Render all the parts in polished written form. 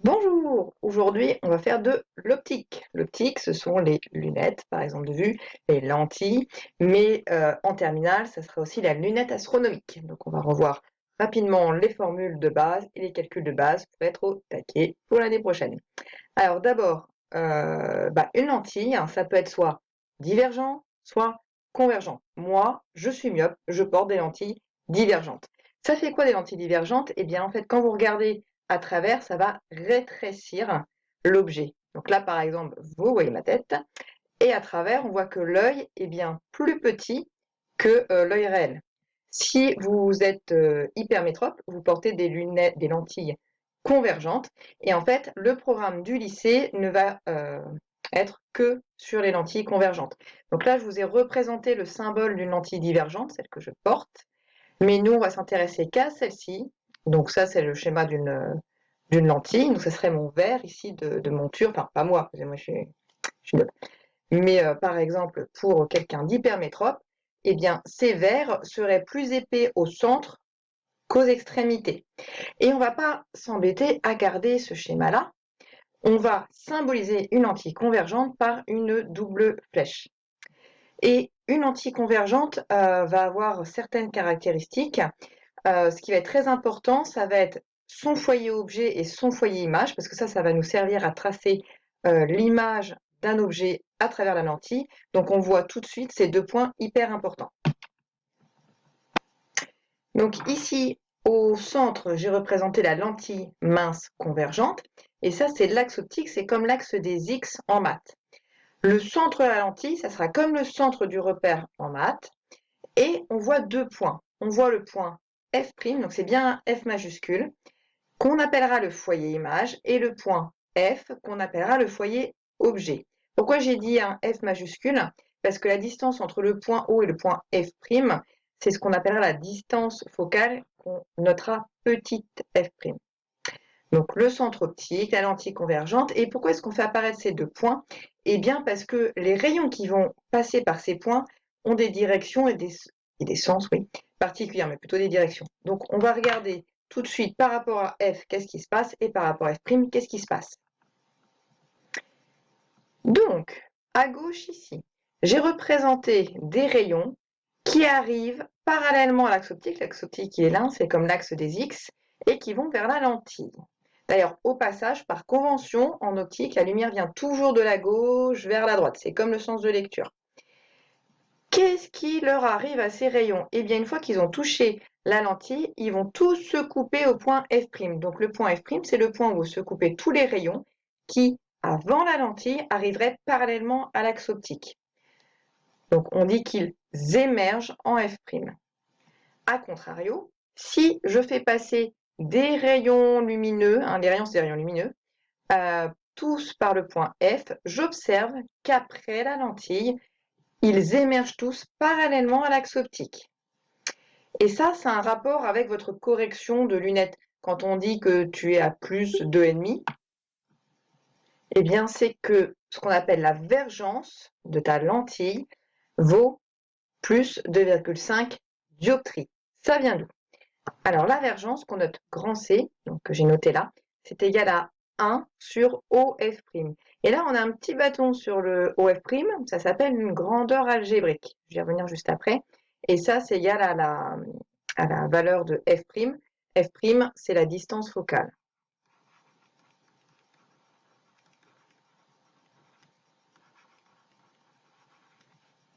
Bonjour, aujourd'hui on va faire de l'optique. L'optique, ce sont les lunettes, par exemple de vue, les lentilles, mais en terminale, ça sera aussi la lunette astronomique. Donc on va revoir rapidement les formules de base et les calculs de base pour être au taquet pour l'année prochaine. Alors d'abord, une lentille, hein, ça peut être soit divergent, soit convergent. Moi, je suis myope, je porte des lentilles divergentes. Ça fait quoi des lentilles divergentes? Eh bien, en fait, quand vous regardez à travers, ça va rétrécir l'objet. Donc là, par exemple, vous voyez ma tête, et à travers, on voit que l'œil est bien plus petit que l'œil réel. Si vous êtes hypermétrope, vous portez des lunettes, des lentilles convergentes, et en fait, le programme du lycée ne va être que sur les lentilles convergentes. Donc là, je vous ai représenté le symbole d'une lentille divergente, celle que je porte, mais nous, on va s'intéresser qu'à celle-ci. Donc ça, c'est le schéma d'une lentille. Donc ça serait mon verre ici de monture, enfin pas moi, parce que moi je suis mais par exemple, pour quelqu'un d'hypermétrope, eh bien, ces verres seraient plus épais au centre qu'aux extrémités. Et on ne va pas s'embêter à garder ce schéma-là. On va symboliser une lentille convergente par une double flèche. Et une lentille convergente va avoir certaines caractéristiques. Ce qui va être très important, ça va être son foyer objet et son foyer image, parce que ça va nous servir à tracer l'image d'un objet à travers la lentille. Donc on voit tout de suite ces deux points hyper importants. Donc ici, au centre, j'ai représenté la lentille mince convergente. Et ça, c'est l'axe optique, c'est comme l'axe des X en maths. Le centre de la lentille, ça sera comme le centre du repère en maths. Et on voit deux points. On voit le point F', donc c'est bien un F majuscule, qu'on appellera le foyer image, et le point F qu'on appellera le foyer objet. Pourquoi j'ai dit un F majuscule? Parce que la distance entre le point O et le point F', c'est ce qu'on appellera la distance focale, qu'on notera petite f'. Donc le centre optique, la lentille convergente. Et pourquoi est-ce qu'on fait apparaître ces deux points? Eh bien parce que les rayons qui vont passer par ces points ont des directions et des sens, oui, particuliers, mais plutôt des directions. Donc on va regarder tout de suite par rapport à F, qu'est-ce qui se passe, et par rapport à F', qu'est-ce qui se passe. Donc, à gauche ici, j'ai représenté des rayons qui arrivent parallèlement à l'axe optique. L'axe optique, il est là, c'est comme l'axe des X, et qui vont vers la lentille. D'ailleurs, au passage, par convention, en optique, la lumière vient toujours de la gauche vers la droite. C'est comme le sens de lecture. Qu'est-ce qui leur arrive à ces rayons? Eh bien, une fois qu'ils ont touché la lentille, ils vont tous se couper au point F'. Donc le point F', c'est le point où se couper tous les rayons qui, avant la lentille, arriveraient parallèlement à l'axe optique. Donc on dit qu'ils émergent en F'. A contrario, si je fais passer des rayons lumineux, les rayons c'est des rayons lumineux, tous par le point F, j'observe qu'après la lentille, ils émergent tous parallèlement à l'axe optique. Et ça a un rapport avec votre correction de lunettes. Quand on dit que tu es à plus 2,5, eh bien c'est que ce qu'on appelle la vergence de ta lentille vaut plus 2,5 dioptries. Ça vient d'où? Alors la vergence qu'on note grand C, donc que j'ai noté là, c'est égal à 1 sur OF'. Et là, on a un petit bâton sur le OF', ça s'appelle une grandeur algébrique. Je vais y revenir juste après. Et ça, c'est égal à la valeur de F'. F', c'est la distance focale.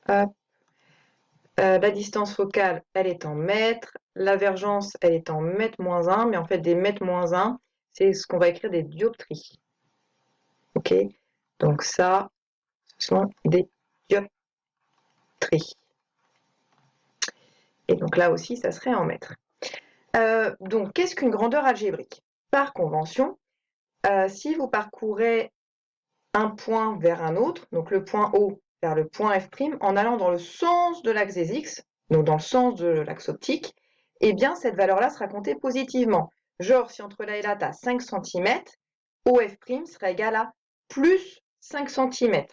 Hop. La distance focale, elle est en mètres. La vergence, elle est en mètres moins 1. Mais en fait, des mètres moins 1, c'est ce qu'on va écrire des dioptries. OK? Donc ça, ce sont des dioptries. Et donc là aussi, ça serait en mètres. Donc, qu'est-ce qu'une grandeur algébrique? Par convention, si vous parcourez un point vers un autre, donc le point O vers le point F', en allant dans le sens de l'axe des X, donc dans le sens de l'axe optique, eh bien, cette valeur-là sera comptée positivement. Genre, si entre là et là, tu as 5 cm, OF' sera égal à plus 5 cm.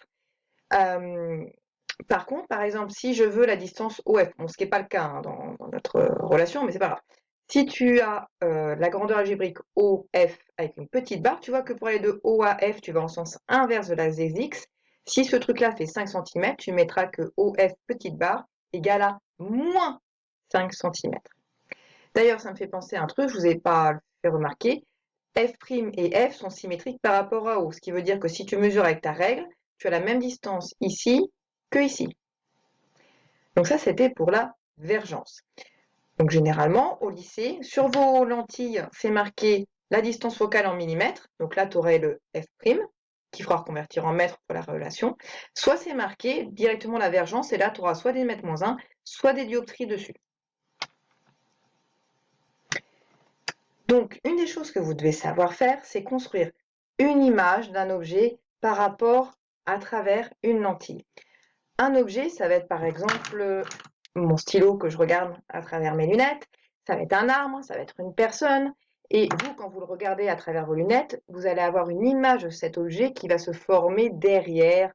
Par contre, par exemple, si je veux la distance OF, ce qui n'est pas le cas dans notre relation, mais c'est pas grave. Si tu as la grandeur algébrique OF avec une petite barre, tu vois que pour aller de O à F, tu vas en sens inverse de l'axe des X. Si ce truc-là fait 5 cm, tu mettras que OF petite barre égale à moins 5 cm. D'ailleurs, ça me fait penser à un truc, je ne vous ai pas fait remarquer. F' et F sont symétriques par rapport à O, ce qui veut dire que si tu mesures avec ta règle, tu as la même distance ici que ici. Donc ça, c'était pour la vergence. Donc généralement, au lycée, sur vos lentilles, c'est marqué la distance focale en millimètres. Donc là, tu aurais le F', qu'il faudra reconvertir en mètres pour la relation. Soit c'est marqué directement la vergence, et là, tu auras soit des mètres moins 1, soit des dioptries dessus. Donc, une des choses que vous devez savoir faire, c'est construire une image d'un objet par rapport à travers une lentille. Un objet, ça va être par exemple mon stylo que je regarde à travers mes lunettes, ça va être un arbre, ça va être une personne, et vous, quand vous le regardez à travers vos lunettes, vous allez avoir une image de cet objet qui va se former derrière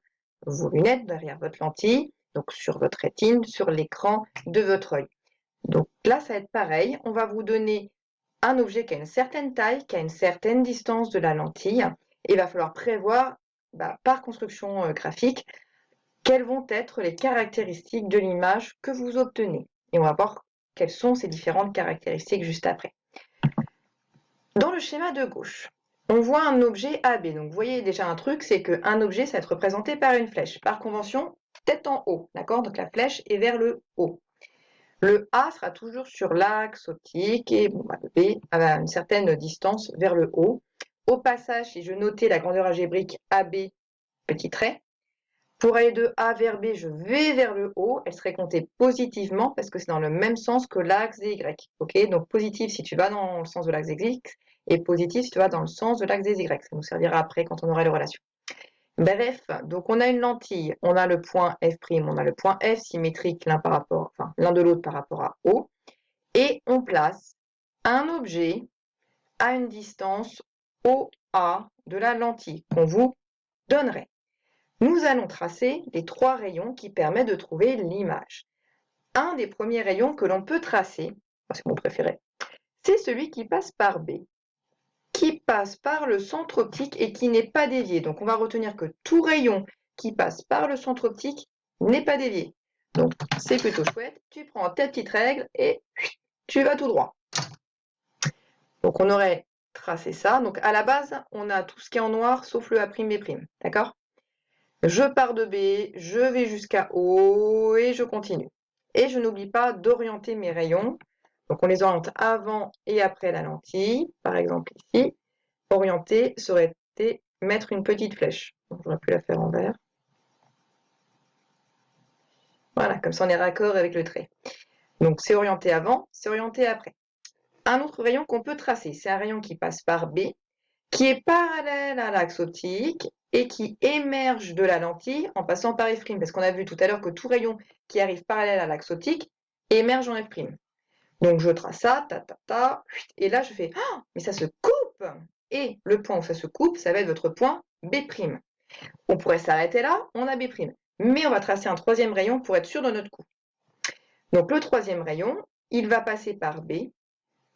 vos lunettes, derrière votre lentille, donc sur votre rétine, sur l'écran de votre œil. Donc là, ça va être pareil, on va vous donner un objet qui a une certaine taille, qui a une certaine distance de la lentille, et il va falloir prévoir, par construction graphique, quelles vont être les caractéristiques de l'image que vous obtenez. Et on va voir quelles sont ces différentes caractéristiques juste après. Dans le schéma de gauche, on voit un objet AB. Donc vous voyez déjà un truc, c'est qu'un objet, ça va être représenté par une flèche. Par convention, tête en haut, d'accord? Donc la flèche est vers le haut. Le A sera toujours sur l'axe optique et le B à une certaine distance vers le haut. Au passage, si je notais la grandeur algébrique AB, petit trait, pour aller de A vers B, je vais vers le haut, elle serait comptée positivement parce que c'est dans le même sens que l'axe des Y. Okay, donc positif si tu vas dans le sens de l'axe des X et positif si tu vas dans le sens de l'axe des Y. Ça nous servira après quand on aura les relations. Bref, donc on a une lentille, on a le point F', on a le point F symétrique l'un par rapport, enfin l'un de l'autre par rapport à O, et on place un objet à une distance OA de la lentille qu'on vous donnerait. Nous allons tracer les 3 rayons qui permettent de trouver l'image. Un des premiers rayons que l'on peut tracer, c'est mon préféré, c'est celui qui passe par B, qui passe par le centre optique et qui n'est pas dévié. Donc on va retenir que tout rayon qui passe par le centre optique n'est pas dévié. Donc c'est plutôt chouette, tu prends ta petite règle et tu vas tout droit. Donc on aurait tracé ça. Donc à la base, on a tout ce qui est en noir sauf le A'B', d'accord? Je pars de B, je vais jusqu'à O et je continue. Et je n'oublie pas d'orienter mes rayons. Donc on les oriente avant et après la lentille. Par exemple ici, orienter serait été mettre une petite flèche. J'aurais pu la faire en vert. Voilà, comme ça on est raccord avec le trait. Donc c'est orienté avant, c'est orienté après. Un autre rayon qu'on peut tracer, c'est un rayon qui passe par B, qui est parallèle à l'axe optique et qui émerge de la lentille en passant par F', parce qu'on a vu tout à l'heure que tout rayon qui arrive parallèle à l'axe optique émerge en F'. Donc je trace ça, et là je fais « Oh, mais ça se coupe !» Et le point où ça se coupe, ça va être votre point B'. On pourrait s'arrêter là, on a B', mais on va tracer un 3e rayon pour être sûr de notre coup. Donc le 3e rayon, il va passer par B,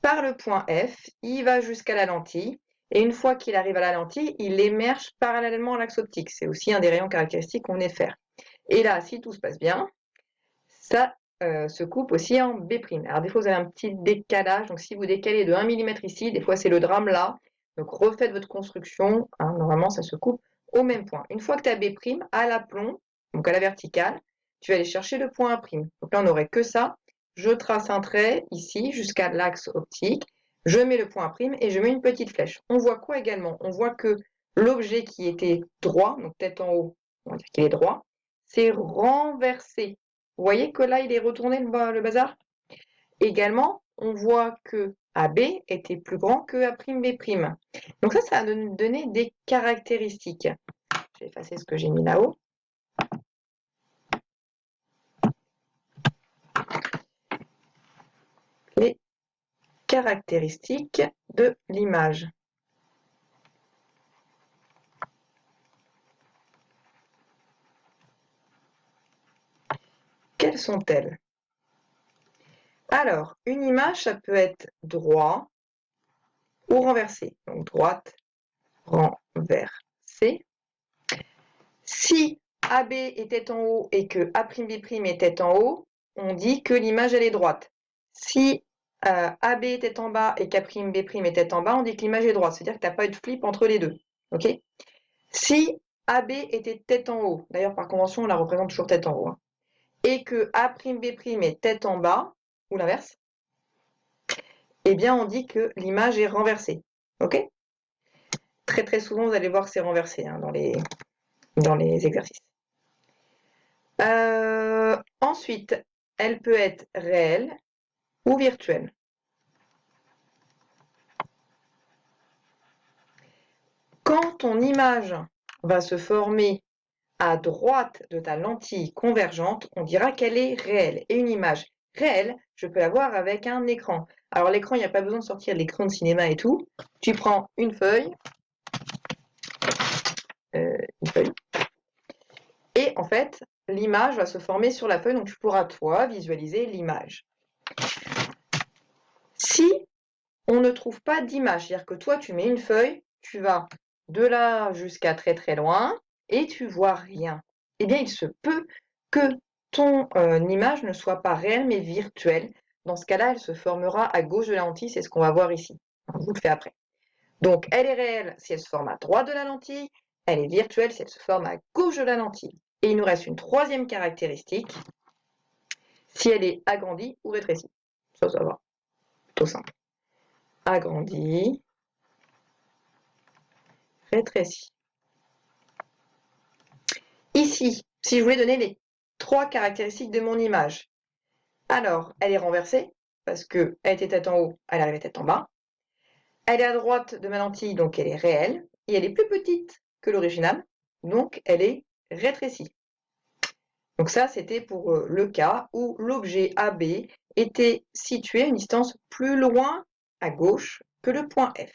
par le point F, il va jusqu'à la lentille, et une fois qu'il arrive à la lentille, il émerge parallèlement à l'axe optique. C'est aussi un des rayons caractéristiques qu'on venait de faire. Et là, si tout se passe bien, ça se coupe aussi en B'. Alors des fois, vous avez un petit décalage, donc si vous décalez de 1 mm ici, des fois c'est le drame là, donc refaites votre construction, hein, normalement ça se coupe au même point. Une fois que tu as B', à l'aplomb, donc à la verticale, tu vas aller chercher le point A'. Donc là, on n'aurait que ça. Je trace un trait ici jusqu'à l'axe optique, je mets le point A' et je mets une petite flèche. On voit quoi également? On voit que l'objet qui était droit, donc tête en haut, on va dire qu'il est droit, c'est renversé. Vous voyez que là, il est retourné le bazar? Également, on voit que AB était plus grand que A'B'. Donc ça va nous donner des caractéristiques. Je vais effacer ce que j'ai mis là-haut. Les caractéristiques de l'image. Quelles sont-elles? Alors, une image, ça peut être droit ou renversé. Donc, droite, renversée. Si AB est tête en haut et que A'B' est tête en haut, on dit que l'image, elle est droite. Si AB est tête en bas et qu'A'B' est tête en bas, on dit que l'image est droite. C'est-à-dire que tu n'as pas eu de flip entre les deux. Ok? Si AB était tête en haut, d'ailleurs par convention on la représente toujours tête en haut, hein, et que A'B' est tête en bas, ou l'inverse, eh bien on dit que l'image est renversée. Ok? Très très souvent vous allez voir que c'est renversé hein, dans les exercices. Ensuite, elle peut être réelle ou virtuelle. Quand ton image va se former à droite de ta lentille convergente, on dira qu'elle est réelle. Et une image réelle, je peux la voir avec un écran. Alors l'écran, il n'y a pas besoin de sortir l'écran de cinéma et tout. Tu prends une feuille, et en fait, l'image va se former sur la feuille, donc tu pourras, toi, visualiser l'image. Si on ne trouve pas d'image, c'est-à-dire que toi, tu mets une feuille, tu vas de là jusqu'à très très loin, et tu vois rien, eh bien, il se peut que ton image ne soit pas réelle, mais virtuelle. Dans ce cas-là, elle se formera à gauche de la lentille, c'est ce qu'on va voir ici. Je vous le fais après. Donc, elle est réelle si elle se forme à droite de la lentille, elle est virtuelle si elle se forme à gauche de la lentille. Et il nous reste une troisième caractéristique, si elle est agrandie ou rétrécie. Ça va, plutôt simple. Agrandie, rétrécie. Ici, si je voulais donner les trois caractéristiques de mon image, alors elle est renversée, parce qu'elle était tête en haut, elle arrivait tête en bas. Elle est à droite de ma lentille, donc elle est réelle, et elle est plus petite que l'original, donc elle est rétrécie. Donc ça, c'était pour le cas où l'objet AB était situé à une distance plus loin à gauche que le point F.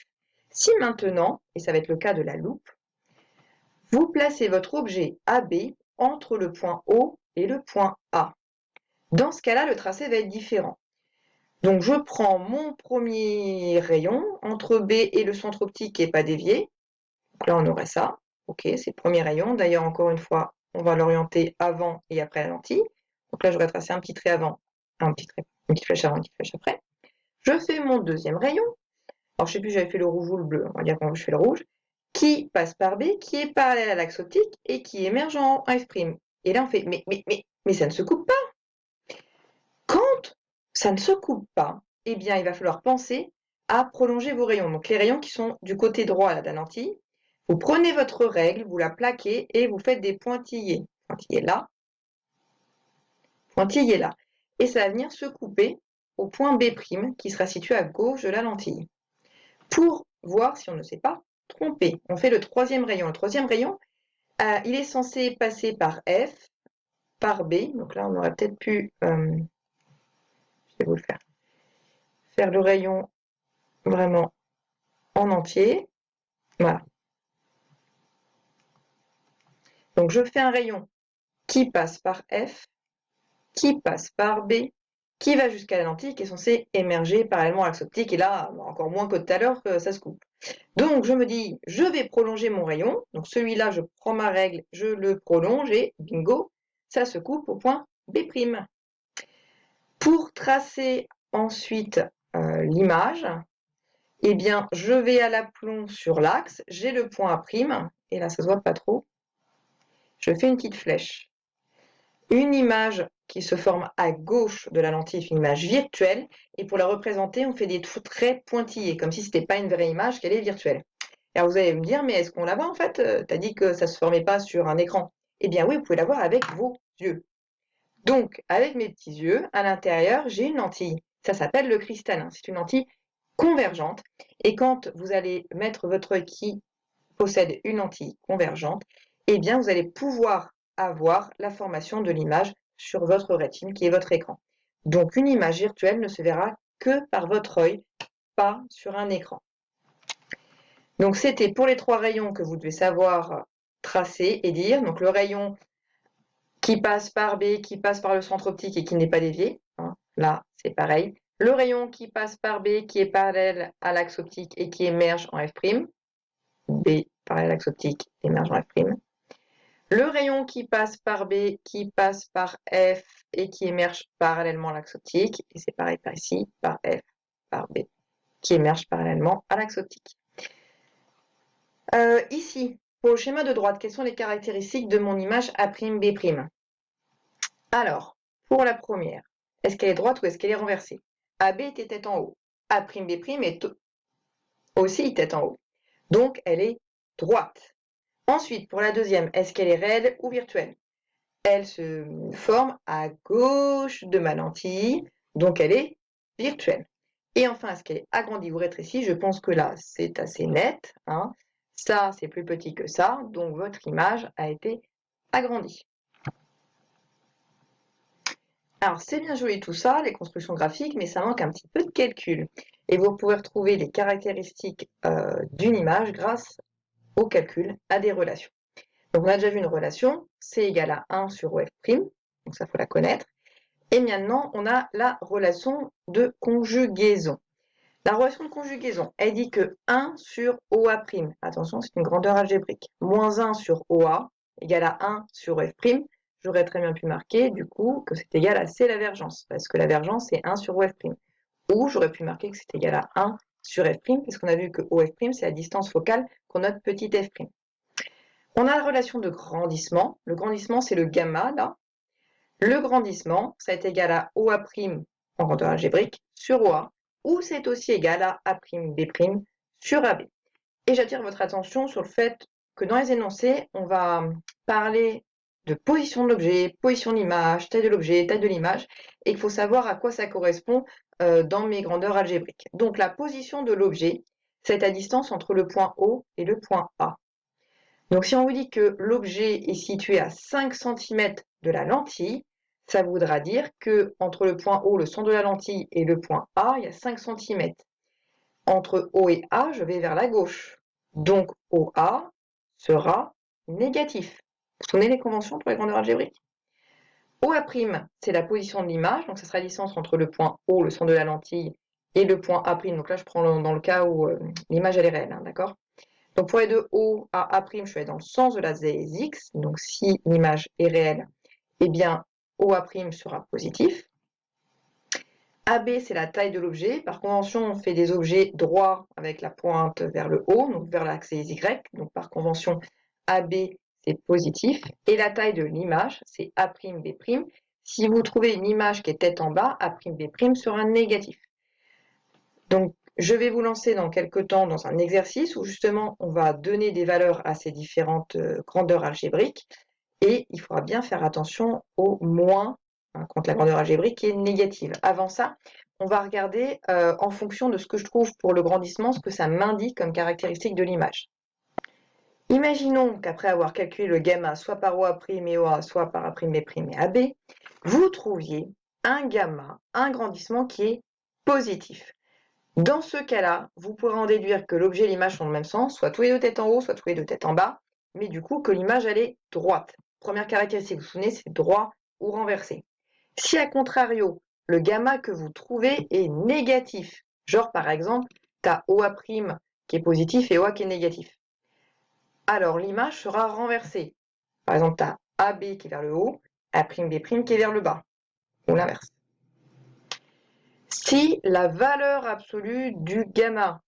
Si maintenant, et ça va être le cas de la loupe, vous placez votre objet AB entre le point O et le point A. Dans ce cas-là, le tracé va être différent. Donc je prends mon premier rayon entre B et le centre optique qui n'est pas dévié. Donc là, on aurait ça. Ok, c'est le premier rayon. D'ailleurs, encore une fois, on va l'orienter avant et après la lentille. Donc là, j'aurais tracé un petit trait avant, un petit trait, une petite flèche avant, une petite flèche après. Je fais mon deuxième rayon. Alors, je ne sais plus, j'avais fait le rouge ou le bleu. On va dire que je fais le rouge. Qui passe par B, qui est parallèle à l'axe optique et qui émerge en F'. Et là, on fait, mais ça ne se coupe pas. Quand ça ne se coupe pas, eh bien, il va falloir penser à prolonger vos rayons. Donc, les rayons qui sont du côté droit là, de la lentille, vous prenez votre règle, vous la plaquez et vous faites des pointillés. Pointillés là, pointillés là. Et ça va venir se couper au point B' qui sera situé à gauche de la lentille. Pour voir si on ne s'est pas trompé, on fait le troisième rayon. Le troisième rayon, il est censé passer par F, par B. Donc là, on aurait peut-être pu, je vais vous le faire le rayon vraiment en entier. Voilà. Donc je fais un rayon qui passe par F, qui passe par B, qui va jusqu'à la lentille, qui est censée émerger parallèlement à l'axe optique. Et là, encore moins que tout à l'heure, ça se coupe. Donc je me dis, je vais prolonger mon rayon. Donc celui-là, je prends ma règle, je le prolonge et bingo, ça se coupe au point B'. Pour tracer ensuite l'image, eh bien, je vais à l'aplomb sur l'axe, j'ai le point A', et là, ça ne se voit pas trop. Je fais une petite flèche. Une image qui se forme à gauche de la lentille est une image virtuelle, et pour la représenter, on fait des traits pointillés, comme si ce n'était pas une vraie image, qu'elle est virtuelle. Alors vous allez me dire, mais est-ce qu'on la voit en fait? Tu as dit que ça ne se formait pas sur un écran. Eh bien oui, vous pouvez la voir avec vos yeux. Donc, avec mes petits yeux, à l'intérieur, j'ai une lentille. Ça s'appelle le cristallin. C'est une lentille convergente. Et quand vous allez mettre votre œil qui possède une lentille convergente, eh bien, vous allez pouvoir avoir la formation de l'image sur votre rétine, qui est votre écran. Donc, une image virtuelle ne se verra que par votre œil, pas sur un écran. Donc, c'était pour les trois rayons que vous devez savoir tracer et dire. Donc, le rayon qui passe par B, qui passe par le centre optique et qui n'est pas dévié. Hein. là, c'est pareil. Le rayon qui passe par B, qui est parallèle à l'axe optique et qui émerge en F'. B parallèle à l'axe optique, émerge en F'. Le rayon qui passe par B, qui passe par F et qui émerge parallèlement à l'axe optique. Et c'est pareil par ici, par F, par B, qui émerge parallèlement à l'axe optique. Ici, pour le schéma de droite, quelles sont les caractéristiques de mon image A'B'? Alors, pour la première, est-ce qu'elle est droite ou est-ce qu'elle est renversée? AB était tête en haut. A'B' est aussi tête en haut. Donc, elle est droite. Ensuite, pour la deuxième, est-ce qu'elle est réelle ou virtuelle? Elle se forme à gauche de ma lentille, donc elle est virtuelle. Et enfin, est-ce qu'elle est agrandie ou rétrécie? Je pense que là, c'est assez net, hein. Ça, c'est plus petit que ça, donc votre image a été agrandie. Alors, c'est bien joli tout ça, les constructions graphiques, mais ça manque un petit peu de calcul. Et vous pouvez retrouver les caractéristiques d'une image grâce au calcul à des relations. Donc, on a déjà vu une relation, C égale à 1 sur OF', donc ça, il faut la connaître. Et maintenant, on a la relation de conjugaison. La relation de conjugaison, elle dit que 1 sur OA', attention, c'est une grandeur algébrique, moins 1 sur OA égale à 1 sur F', j'aurais très bien pu marquer, du coup, que c'est égal à C la vergence, parce que la vergence, c'est 1 sur OF'. Ou j'aurais pu marquer que c'est égal à 1 sur F', parce qu'on a vu que OF', c'est la distance focale qu'on note petit f'. On a la relation de grandissement. Le grandissement, c'est le gamma, là. Le grandissement, ça est égal à OA' en grandeur algébrique sur OA, ou c'est aussi égal à A'B' sur AB. Et j'attire votre attention sur le fait que dans les énoncés, on va parler de position de l'objet, position de l'image, taille de l'objet, taille de l'image, et il faut savoir à quoi ça correspond dans mes grandeurs algébriques. Donc la position de l'objet, c'est la distance entre le point O et le point A. Donc si on vous dit que l'objet est situé à 5 cm de la lentille, ça voudra dire que entre le point O, le centre de la lentille, et le point A, il y a 5 cm. Entre O et A, je vais vers la gauche. Donc OA sera négatif. Vous vous souvenez les conventions pour les grandeurs algébriques? OA', c'est la position de l'image, donc ça sera la distance entre le point O, le centre de la lentille, et le point A'. Donc là, je prends dans le cas où l'image elle est réelle, hein, d'accord? Donc pour aller de O à A', je vais dans le sens de la x. Donc si l'image est réelle, eh bien OA' sera positif. AB, c'est la taille de l'objet. Par convention, on fait des objets droits avec la pointe vers le haut, donc vers l'axe Y. Donc par convention, AB, c'est positif. Et la taille de l'image, c'est A'B'. Si vous trouvez une image qui est tête en bas, A'B' sera négatif. Donc, je vais vous lancer dans quelques temps dans un exercice où justement on va donner des valeurs à ces différentes grandeurs algébriques et il faudra bien faire attention au moins hein, quand la grandeur algébrique est négative. Avant ça, on va regarder en fonction de ce que je trouve pour le grandissement, ce que ça m'indique comme caractéristique de l'image. Imaginons qu'après avoir calculé le gamma soit par OA' et OA, soit par A'B' et AB, vous trouviez un gamma, un grandissement qui est positif. Dans ce cas-là, vous pourrez en déduire que l'objet et l'image sont dans le même sens, soit tous les deux têtes en haut, soit tous les deux têtes en bas, mais du coup que l'image elle est droite. Première caractéristique, vous vous souvenez, c'est droit ou renversé. Si à contrario, le gamma que vous trouvez est négatif, genre par exemple, tu as OA' qui est positif et OA qui est négatif, alors l'image sera renversée. Par exemple, tu as AB qui est vers le haut, A'B' qui est vers le bas, ou l'inverse. Si la valeur absolue du gamma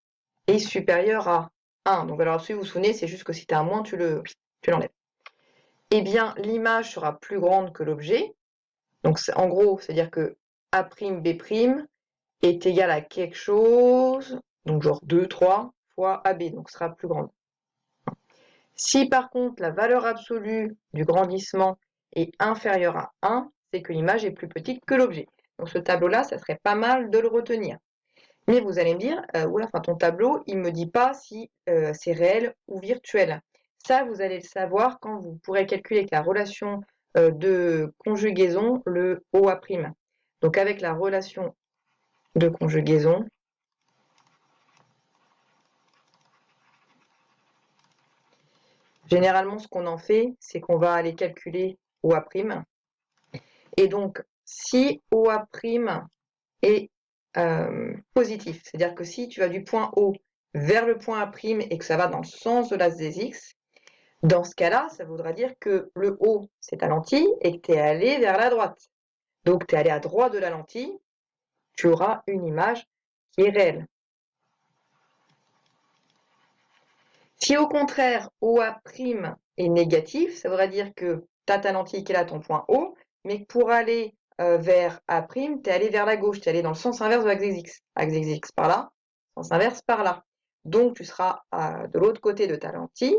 est supérieure à 1, donc valeur absolue, vous vous souvenez, c'est juste que si tu as un moins, tu l'enlèves. Eh bien, l'image sera plus grande que l'objet. Donc, en gros, c'est-à-dire que A'B' est égal à quelque chose, donc genre 2, 3 fois AB, donc sera plus grande. Si par contre la valeur absolue du grandissement est inférieure à 1, c'est que l'image est plus petite que l'objet. Donc ce tableau-là, ça serait pas mal de le retenir. Mais vous allez me dire, ton tableau, il ne me dit pas si c'est réel ou virtuel. Ça, vous allez le savoir quand vous pourrez calculer avec la relation de conjugaison le OA'. Donc avec la relation de conjugaison, généralement, ce qu'on en fait, c'est qu'on va aller calculer OA'. Et donc, si OA' est positif. C'est-à-dire que si tu vas du point O vers le point A' et que ça va dans le sens de l'axe des X, dans ce cas-là, ça voudra dire que le O, c'est ta lentille et que tu es allé vers la droite. Donc, tu es allé à droite de la lentille, tu auras une image qui est réelle. Si au contraire, OA' est négatif, ça voudra dire que tu as ta lentille qui est là, ton point O, mais que pour aller vers A', tu es allé vers la gauche, tu es allé dans le sens inverse de l'axe des X. Axe des X par là, sens inverse par là. Donc, tu seras de l'autre côté de ta lentille.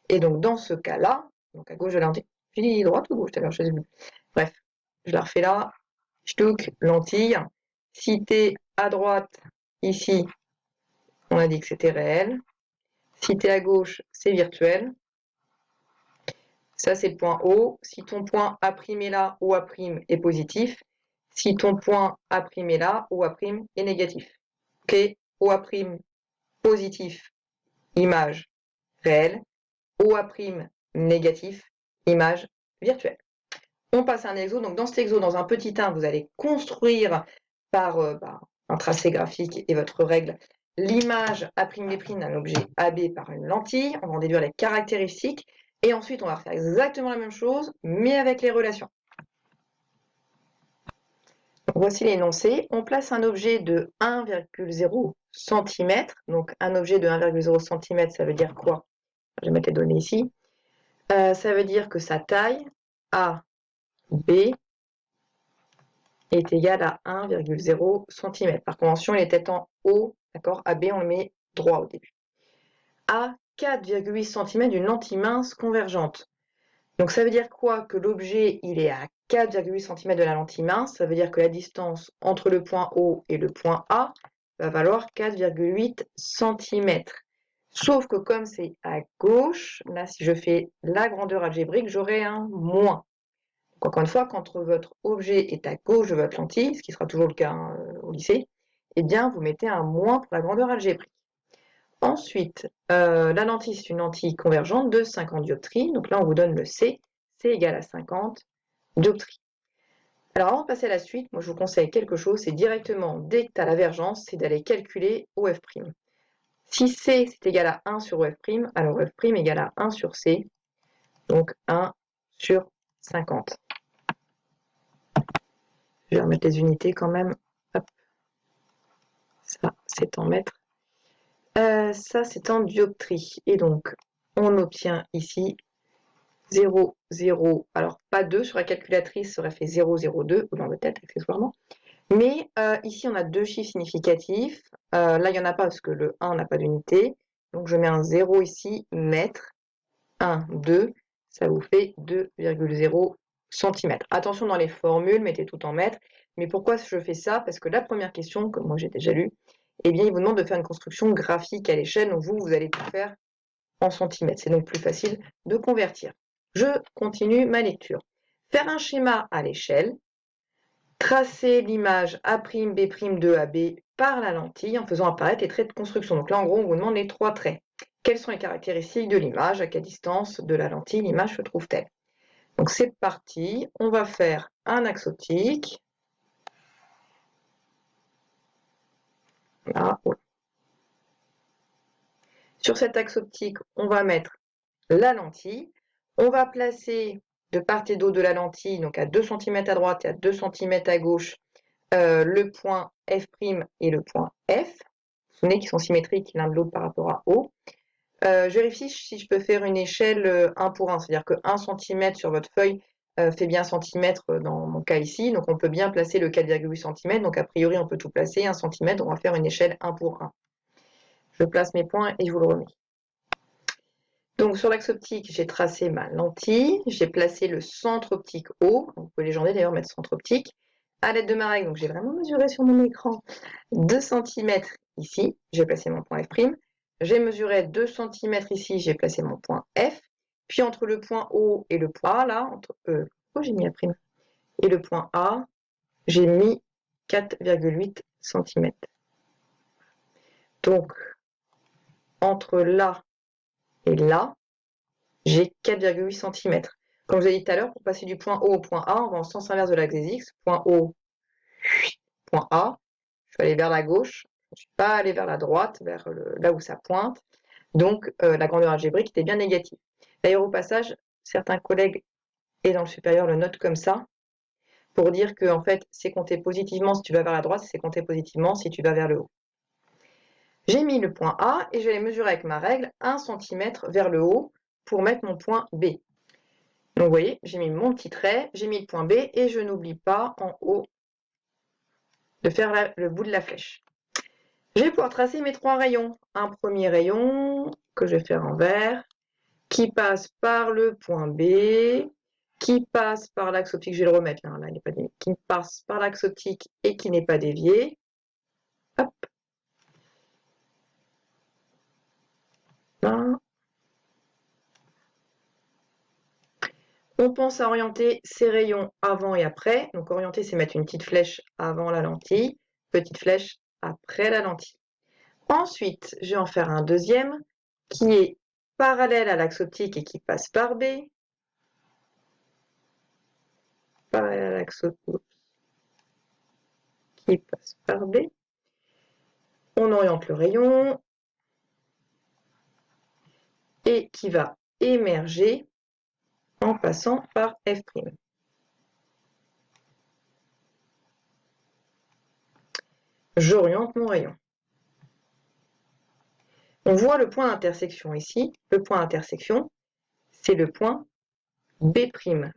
Et donc, dans ce cas-là, donc à gauche de la lentille, j'ai dit droite ou gauche tout à l'heure, je sais plus. Bref, je la refais là. J'touk, lentille. Si tu es à droite, ici, on a dit que c'était réel. Si tu es à gauche, c'est virtuel. Ça, c'est le point O. Si ton point A' est là, OA' est positif. Si ton point A' est là, OA' est négatif. Ok, OA' positif, image réelle. OA' négatif, image virtuelle. On passe à un exo. Donc, dans cet exo, dans un petit 1, vous allez construire par un tracé graphique et votre règle l'image A'B' d'un objet AB par une lentille. On va en déduire les caractéristiques. Et ensuite, on va refaire exactement la même chose, mais avec les relations. Donc, voici l'énoncé. On place un objet de 1,0 cm. Donc, un objet de 1,0 cm, ça veut dire quoi? Je vais mettre les données ici. Ça veut dire que sa taille, AB, est égale à 1,0 cm. Par convention, il était en haut, d'accord? AB, on le met droit au début. À 4,8 cm d'une lentille mince convergente. Donc ça veut dire quoi? Que l'objet, il est à 4,8 cm de la lentille mince. Ça veut dire que la distance entre le point O et le point A va valoir 4,8 cm. Sauf que comme c'est à gauche, là, si je fais la grandeur algébrique, j'aurai un moins. Donc, encore une fois, quand votre objet est à gauche de votre lentille, ce qui sera toujours le cas au lycée, eh bien, vous mettez un moins pour la grandeur algébrique. Ensuite, la lentille, c'est une lentille convergente de 50 dioptries. Donc là, on vous donne le C. C égale à 50 dioptries. Alors, avant de passer à la suite, moi, je vous conseille quelque chose. C'est directement, dès que tu as la vergence, c'est d'aller calculer OF'. Si C, c'est égal à 1 sur OF', alors OF' égale à 1 sur C. Donc, 1 sur 50. Je vais remettre les unités quand même. Hop. Ça, c'est en mètres. Ça, c'est en dioptrie. Et donc, on obtient ici 0, 0. Alors, pas 2 sur la calculatrice, ça aurait fait 0, 0, 2, ou dans le tête accessoirement. Mais ici, on a deux chiffres significatifs. Là, il n'y en a pas parce que le 1 n'a pas d'unité. Donc, je mets un 0 ici, mètre. 1, 2, ça vous fait 2,0 cm. Attention dans les formules, mettez tout en mètres. Mais pourquoi je fais ça? Parce que la première question, que moi j'ai déjà lu, eh bien, il vous demande de faire une construction graphique à l'échelle. Donc, vous allez tout faire en centimètres. C'est donc plus facile de convertir. Je continue ma lecture. Faire un schéma à l'échelle. Tracer l'image A'B' de AB par la lentille en faisant apparaître les traits de construction. Donc là, en gros, on vous demande les trois traits. Quelles sont les caractéristiques de l'image? À quelle distance de la lentille l'image se trouve-t-elle? Donc c'est parti. On va faire un axe optique. Là. Sur cet axe optique, on va mettre la lentille. On va placer de part et d'autre de la lentille, donc à 2 cm à droite et à 2 cm à gauche, le point F' et le point F. Vous vous souvenez qu'ils sont symétriques l'un de l'autre par rapport à O. Je vérifie si je peux faire une échelle 1 pour 1, c'est-à-dire que 1 cm sur votre feuille fait bien 1 cm dans mon cas ici, donc on peut bien placer le 4,8 cm, donc a priori on peut tout placer, 1 cm, on va faire une échelle 1 pour 1. Je place mes points et je vous le remets. Donc sur l'axe optique, j'ai tracé ma lentille, j'ai placé le centre optique O, vous pouvez légender d'ailleurs mettre centre optique, à l'aide de ma règle, donc j'ai vraiment mesuré sur mon écran 2 cm ici, j'ai placé mon point F', j'ai mesuré 2 cm ici, j'ai placé mon point F, puis entre le point O et le point A, là, pourquoi j'ai mis A', et le point A, j'ai mis 4,8 cm. Donc, entre là et là, j'ai 4,8 cm. Comme je vous ai dit tout à l'heure, pour passer du point O au point A, on va en sens inverse de l'axe des X. Point O, point A, je suis allé vers la gauche, je ne suis pas allé vers la droite, vers là où ça pointe. Donc, la grandeur algébrique était bien négative. D'ailleurs, au passage, certains collègues et dans le supérieur le notent comme ça, pour dire que en fait, c'est compté positivement si tu vas vers la droite, c'est compté positivement si tu vas vers le haut. J'ai mis le point A et je vais mesurer avec ma règle 1 cm vers le haut pour mettre mon point B. Donc vous voyez, j'ai mis mon petit trait, j'ai mis le point B et je n'oublie pas en haut de faire le bout de la flèche. Je vais pouvoir tracer mes 3 rayons. Un premier rayon que je vais faire en vert, qui passe par le point B, qui passe par l'axe optique, je vais le remettre là, il n'est pas dévié, qui passe par l'axe optique et qui n'est pas dévié. Hop. Là. On pense à orienter ces rayons avant et après. Donc orienter, c'est mettre une petite flèche avant la lentille, petite flèche après la lentille. Ensuite, je vais en faire un deuxième qui est parallèle à l'axe optique et qui passe par B. Parallèle à l'axe optique qui passe par B. On oriente le rayon et qui va émerger en passant par F'. J'oriente mon rayon. On voit le point d'intersection ici. Le point d'intersection, c'est le point B'.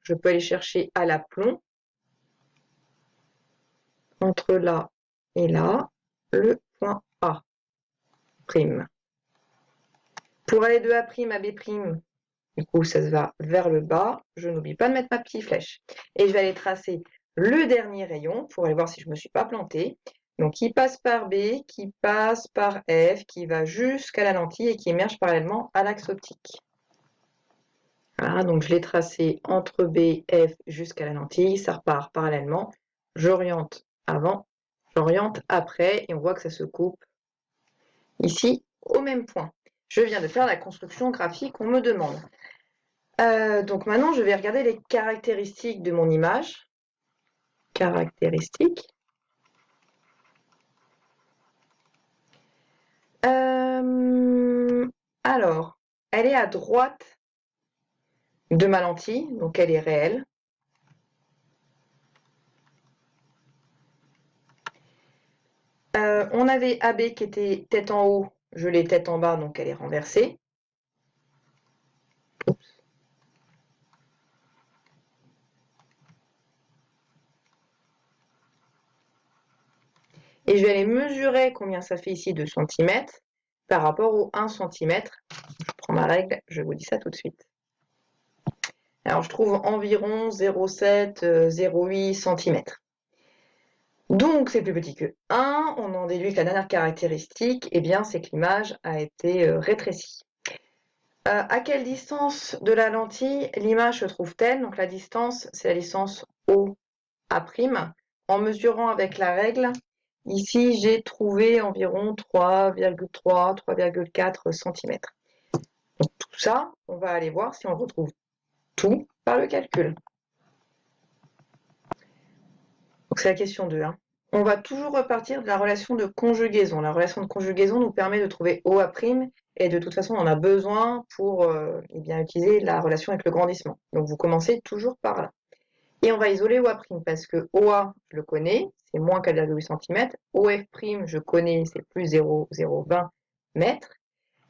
Je peux aller chercher à l'aplomb, entre là et là, le point A'. Pour aller de A' à B', du coup, ça se va vers le bas. Je n'oublie pas de mettre ma petite flèche. Et je vais aller tracer le dernier rayon pour aller voir si je ne me suis pas plantée. Donc, qui passe par B, qui passe par F, qui va jusqu'à la lentille et qui émerge parallèlement à l'axe optique. Voilà, donc je l'ai tracé entre B, F jusqu'à la lentille. Ça repart parallèlement. J'oriente avant, j'oriente après et on voit que ça se coupe ici au même point. Je viens de faire la construction graphique qu'on me demande. Donc maintenant, je vais regarder les caractéristiques de mon image. Caractéristiques. Alors, elle est à droite de ma lentille, donc elle est réelle. On avait AB qui était tête en haut, je l'ai tête en bas, donc elle est renversée. Et je vais aller mesurer combien ça fait ici de centimètres par rapport au 1 cm. Je prends ma règle, je vous dis ça tout de suite. Alors, je trouve environ 0,7, 0,8 cm. Donc, c'est plus petit que 1. On en déduit que la dernière caractéristique, eh bien, c'est que l'image a été rétrécie. À quelle distance de la lentille l'image se trouve-t-elle? Donc, la distance, c'est la distance OA'. En mesurant avec la règle, ici, j'ai trouvé environ 3,3, 3,4 cm. Donc, tout ça, on va aller voir si on retrouve tout par le calcul. Donc, c'est la question 2. On va toujours repartir de la relation de conjugaison. La relation de conjugaison nous permet de trouver OA' et de toute façon, on en a besoin pour utiliser la relation avec le grandissement. Donc, vous commencez toujours par là. Et on va isoler OA' parce que OA, je le connais, c'est moins 4,8 cm. OF', je connais, c'est plus 0,020 mètres.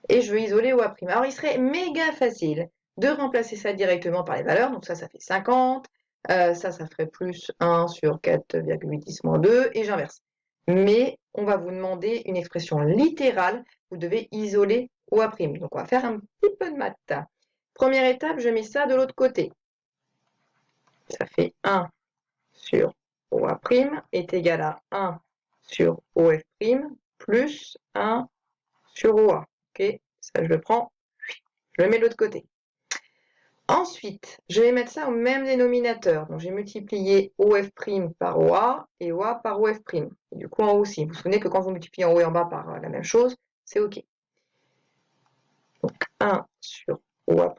Et je veux isoler OA'. Alors, il serait méga facile de remplacer ça directement par les valeurs. Donc, ça fait 50. Ça ferait plus 1 sur 4,10 moins 2, et j'inverse. Mais on va vous demander une expression littérale. Vous devez isoler OA'. Donc, on va faire un petit peu de maths. Première étape, je mets ça de l'autre côté. Ça fait 1 sur OA' est égal à 1 sur OF' plus 1 sur OA. Ok, ça, je le prends, je le mets de l'autre côté. Ensuite, je vais mettre ça au même dénominateur. Donc, j'ai multiplié OF' par OA et OA par OF'. Et du coup, en haut aussi. Vous vous souvenez que quand vous multipliez en haut et en bas par la même chose, c'est OK. Donc, 1 sur OA'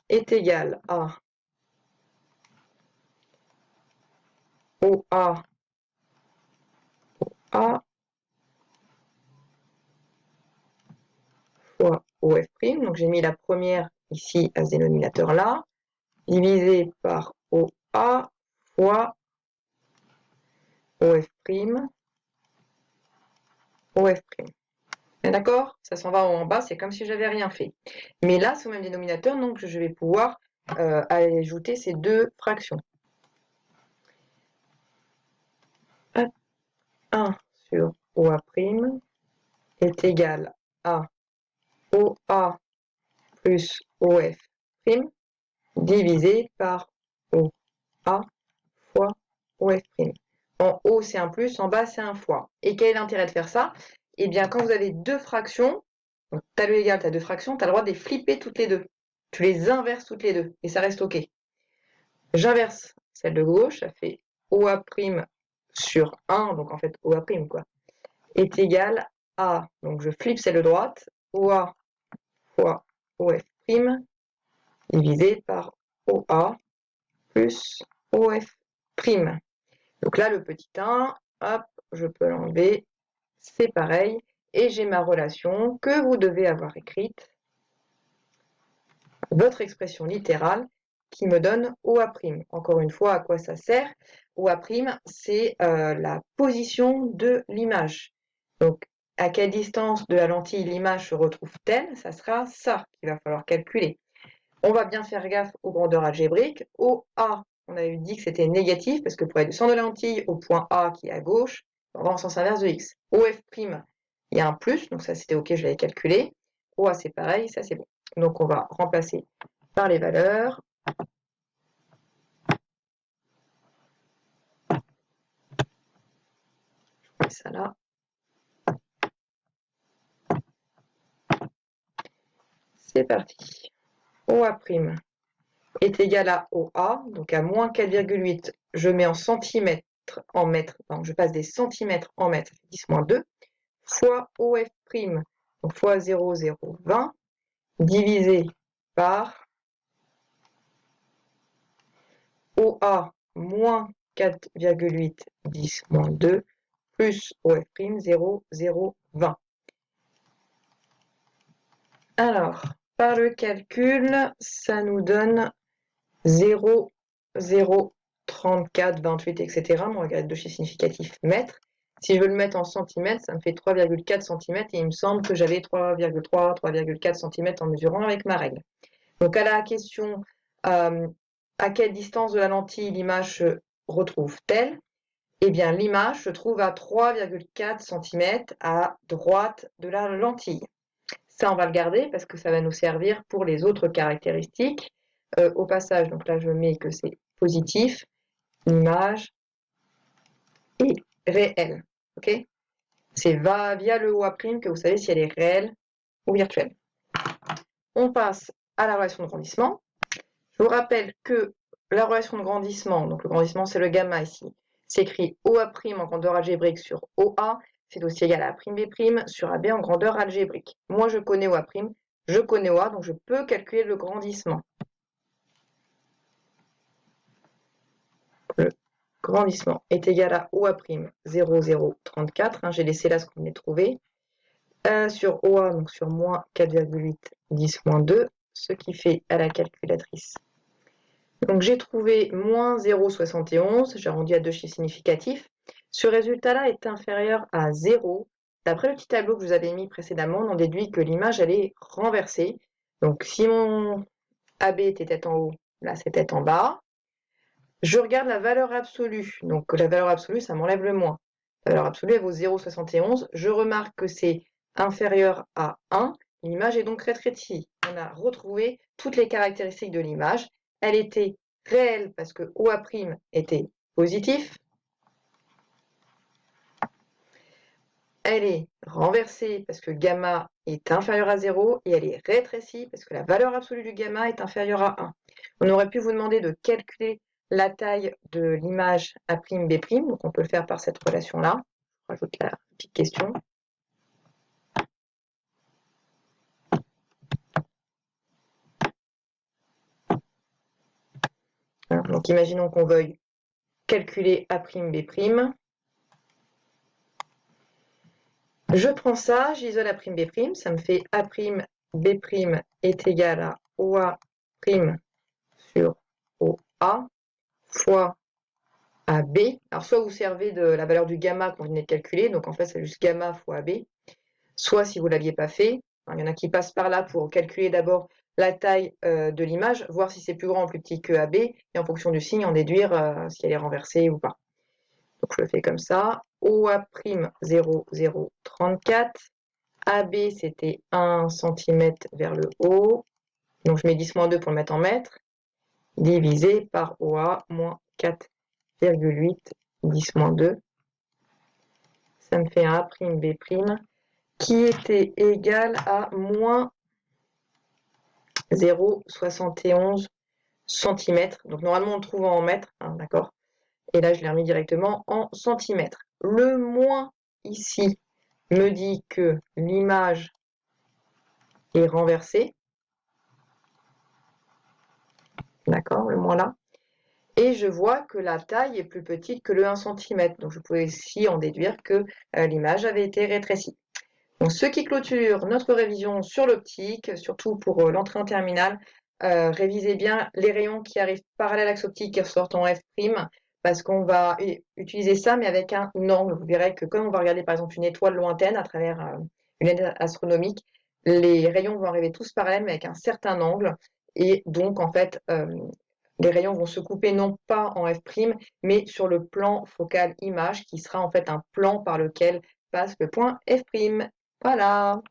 est égal à OA OA fois OF'. Donc j'ai mis la première ici à ce dénominateur-là, divisé par OA fois OF', OF'. D'accord? Ça s'en va en bas, c'est comme si j'avais rien fait. Mais là, c'est au même dénominateur, donc je vais pouvoir ajouter ces deux fractions. 1 sur OA' est égal à OA plus OF' divisé par OA fois OF'. En haut, c'est un plus, en bas, c'est un fois. Et quel est l'intérêt de faire ça? Eh bien, quand vous avez deux fractions, tu as le égal, tu as deux fractions, tu as le droit de les flipper toutes les deux. Tu les inverses toutes les deux, et ça reste OK. J'inverse celle de gauche, ça fait OA' sur 1, donc en fait OA', quoi, est égal à, donc je flippe celle de droite, OA fois OF' divisé par OA plus OF'. Donc là, le petit 1, hop, je peux l'enlever, c'est pareil, et j'ai ma relation que vous devez avoir écrite, votre expression littérale, qui me donne OA'. Encore une fois, à quoi ça sert? OA', c'est la position de l'image. Donc, à quelle distance de la lentille l'image se retrouve-t-elle? Ça sera ça qu'il va falloir calculer. On va bien faire gaffe aux grandeurs algébriques. OA, on avait dit que c'était négatif, parce que pour aller du centre de la lentille au point A qui est à gauche, on va en sens inverse de X. OF', il y a un plus, donc ça c'était OK, je l'avais calculé. OA, c'est pareil, ça c'est bon. Donc on va remplacer par les valeurs. Je mets ça là. C'est parti. OA' est égal à OA, donc à moins 4,8, je mets en centimètres en mètres, donc je passe des centimètres en mètres, 10 moins 2, fois OF', donc fois 0,020, divisé par OA moins 4,8, 10 moins 2, plus OF', 0,020. Alors, par le calcul, ça nous donne 0, 0, 34, 28, etc. On regarde deux chiffres significatifs mètres. Si je veux le mettre en centimètres, ça me fait 3,4 cm et il me semble que j'avais 3,3, 3,4 cm en mesurant avec ma règle. Donc à la question à quelle distance de la lentille l'image se retrouve-t-elle? Eh bien l'image se trouve à 3,4 cm à droite de la lentille. Ça, on va le garder parce que ça va nous servir pour les autres caractéristiques. Au passage, donc là, je mets que c'est positif, l'image est réelle. Okay, c'est via le OA' que vous savez si elle est réelle ou virtuelle. On passe à la relation de grandissement. Je vous rappelle que la relation de grandissement, donc le grandissement, c'est le gamma ici, s'écrit OA' en grandeur algébrique sur OA, c'est aussi égal à A'B' sur AB en grandeur algébrique. Moi, je connais OA', je connais OA, donc je peux calculer le grandissement. Le grandissement est égal à OA', 0,034, j'ai laissé là ce qu'on venait de trouver, sur OA, donc sur moins 4,8, 10 moins 2, ce qui fait à la calculatrice. Donc j'ai trouvé moins 0,71, j'ai arrondi à deux chiffres significatifs. Ce résultat-là est inférieur à 0. D'après le petit tableau que je vous avais mis précédemment, on en déduit que l'image elle est renversée. Donc si mon AB était tête en haut, là c'est tête en bas. Je regarde la valeur absolue. Donc la valeur absolue, ça m'enlève le moins. La valeur absolue, elle vaut 0,71. Je remarque que c'est inférieur à 1. L'image est donc rétrécie. On a retrouvé toutes les caractéristiques de l'image. Elle était réelle parce que OA' était positif. Elle est renversée parce que gamma est inférieur à 0 et elle est rétrécie parce que la valeur absolue du gamma est inférieure à 1. On aurait pu vous demander de calculer la taille de l'image A'B', donc on peut le faire par cette relation-là. Je rajoute la petite question. Alors, donc imaginons qu'on veuille calculer A'B'. Je prends ça, j'isole A', B', ça me fait A', B' est égal à OA' sur OA fois AB. Alors, soit vous servez de la valeur du gamma qu'on venait de calculer, donc en fait, c'est juste gamma fois AB. Soit, si vous ne l'aviez pas fait, il y en a qui passent par là pour calculer d'abord la taille de l'image, voir si c'est plus grand ou plus petit que AB, et en fonction du signe, en déduire si elle est renversée ou pas. Donc, je le fais comme ça. OA' 0,034. AB, c'était 1 cm vers le haut. Donc, je mets 10-2 pour le mettre en mètres, divisé par OA moins 4,8, 10-2. Ça me fait un A', B', qui était égal à moins 0,71 cm. Donc, normalement, on le trouve en mètres, hein, d'accord? Et là, je l'ai remis directement en centimètres. Le moins ici me dit que l'image est renversée. D'accord, le moins là. Et je vois que la taille est plus petite que le 1 cm. Donc, je pouvais aussi en déduire que l'image avait été rétrécie. Donc, ce qui clôture notre révision sur l'optique, surtout pour l'entrée en terminale, révisez bien les rayons qui arrivent parallèles à l'axe optique qui sortent en F', parce qu'on va utiliser ça, mais avec un angle. Vous verrez que comme on va regarder par exemple une étoile lointaine à travers une lunette astronomique, les rayons vont arriver tous parallèles, mais avec un certain angle. Et donc, en fait, les rayons vont se couper non pas en F', mais sur le plan focal image, qui sera en fait un plan par lequel passe le point F'. Voilà.